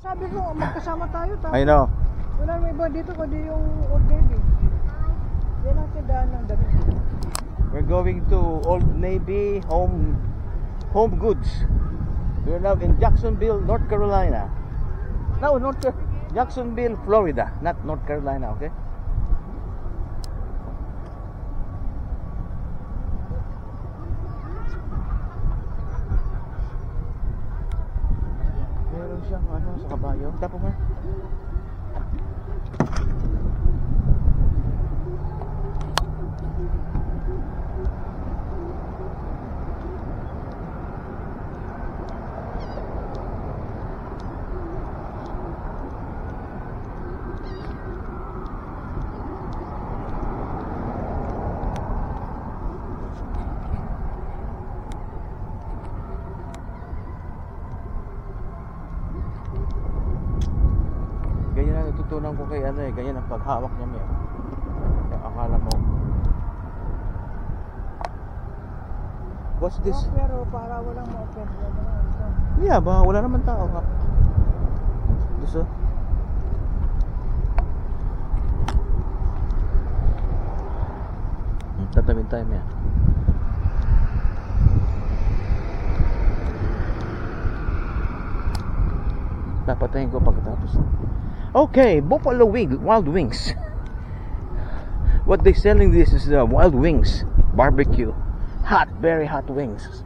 Sabi ko, magkasama tayo. I know. Wala may iba dito, kundi yung Old Navy. Yan ang tindahan ng damit. We're going to Old Navy Home Goods. We're now in Jacksonville, North Carolina. No, Jacksonville, Florida, not North Carolina, okay? Meron siyang ano sa kabayo. Tapo mo. Ganyan na natutunan ko kay ano eh, ganyan ang paghawak niya may. Kaya akala mo. What's this? Oh, pero para walang ma-offend. Yeah, ba wala naman tao ka. This oh. Tatawin tayo yan. Papatayin ko pagkatapos. Okay, Buffalo Wild Wings. What they selling this is Wild Wings barbecue. Hot, very hot wings.